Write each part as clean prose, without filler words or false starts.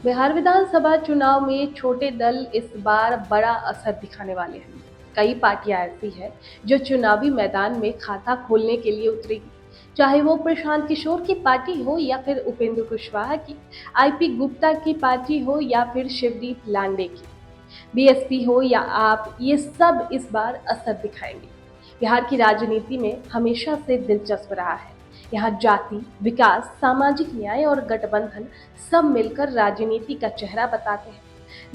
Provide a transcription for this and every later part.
बिहार विधानसभा चुनाव में छोटे दल इस बार बड़ा असर दिखाने वाले हैं। कई पार्टियां ऐसी हैं जो चुनावी मैदान में खाता खोलने के लिए उतरेगी, चाहे वो प्रशांत किशोर की पार्टी हो या फिर उपेंद्र कुशवाहा की, आईपी गुप्ता की पार्टी हो या फिर शिवदीप लांडे की, बीएसपी हो या आप, ये सब इस बार असर दिखाएंगे। बिहार की राजनीति में हमेशा से दिलचस्प रहा है। यहाँ जाति, विकास, सामाजिक न्याय और गठबंधन सब मिलकर राजनीति का चेहरा बताते हैं।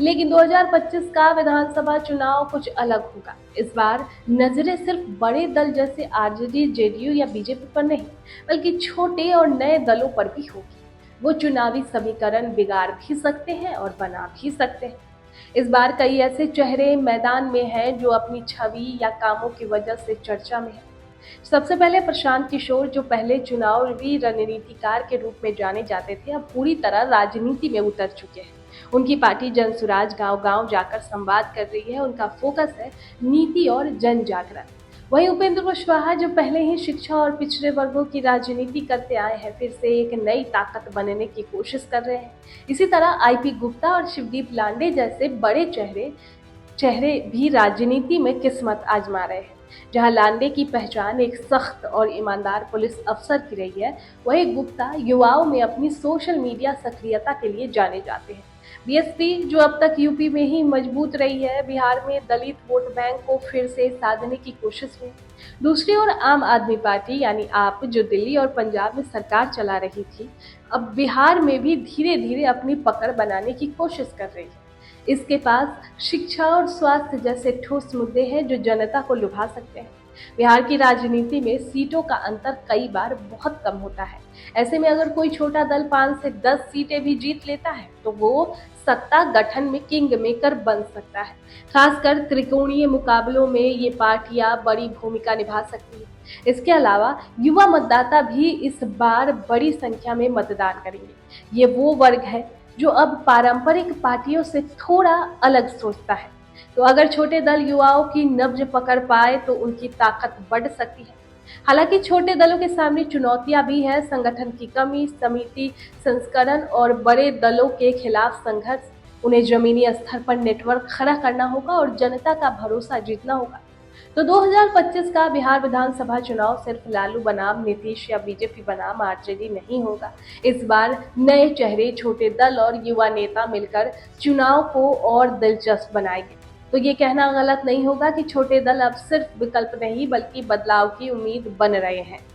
लेकिन 2025 का विधानसभा चुनाव कुछ अलग होगा। इस बार नजरें सिर्फ बड़े दल जैसे आरजेडी, जेडीयू या बीजेपी पर नहीं, बल्कि छोटे और नए दलों पर भी होगी। वो चुनावी समीकरण बिगाड़ भी सकते हैं और बना भी सकते हैं। इस बार कई ऐसे चेहरे मैदान में हैं जो अपनी छवि या कामों की वजह से चर्चा में हैं। सबसे पहले प्रशांत किशोर, जो पहले चुनावी रणनीतिकार के रूप में जाने जाते थे, अब पूरी तरह राजनीति में उतर चुके हैं। उनकी पार्टी जनसुराज गांव-गांव जाकर संवाद कर रही है। उनका फोकस है नीति और जन जागरण। वहीं उपेंद्र कुशवाहा, जो पहले ही शिक्षा और पिछड़े वर्गों की राजनीति करते आए हैं, फिर से एक नई ताकत बनने की कोशिश कर रहे हैं। इसी तरह आईपी गुप्ता और शिवदीप लांडे जैसे बड़े चेहरे चेहरे भी राजनीति में किस्मत आजमा रहे हैं। जहां लांडे की पहचान एक सख्त और ईमानदार पुलिस अफसर की रही है, वहीं गुप्ता युवाओं में अपनी सोशल मीडिया सक्रियता के लिए जाने जाते हैं। बीएसपी, जो अब तक यूपी में ही मजबूत रही है, बिहार में दलित वोट बैंक को फिर से साधने की कोशिश में। दूसरी ओर आम आदमी पार्टी यानी आप, जो दिल्ली और पंजाब में सरकार चला रही थी, अब बिहार में भी धीरे धीरे अपनी पकड़ बनाने की कोशिश कर रही है। इसके पास शिक्षा और स्वास्थ्य जैसे ठोस मुद्दे हैं जो जनता को लुभा सकते हैं। बिहार की राजनीति में सीटों का अंतर कई बार बहुत कम होता है। ऐसे में अगर कोई छोटा दल 5 से 10 सीटें भी जीत लेता है, तो वो सत्ता गठन में किंग मेकर बन सकता है। खासकर त्रिकोणीय मुकाबलों में ये पार्टियां बड़ी भूमिका निभा सकती है। इसके अलावा युवा मतदाता भी इस बार बड़ी संख्या में मतदान करेंगे। ये वो वर्ग है जो अब पारंपरिक पार्टियों से थोड़ा अलग सोचता है। तो अगर छोटे दल युवाओं की नब्ज पकड़ पाए तो उनकी ताकत बढ़ सकती है। हालांकि छोटे दलों के सामने चुनौतियां भी हैं, संगठन की कमी, समिति संस्करण और बड़े दलों के खिलाफ संघर्ष। उन्हें जमीनी स्तर पर नेटवर्क खड़ा करना होगा और जनता का भरोसा जीतना होगा। तो 2025 का बिहार विधानसभा चुनाव सिर्फ लालू बनाम नीतीश या बीजेपी बनाम आरजेडी नहीं होगा। इस बार नए चेहरे, छोटे दल और युवा नेता मिलकर चुनाव को और दिलचस्प बनाएंगे। तो ये कहना गलत नहीं होगा कि छोटे दल अब सिर्फ विकल्प नहीं बल्कि बदलाव की उम्मीद बन रहे हैं।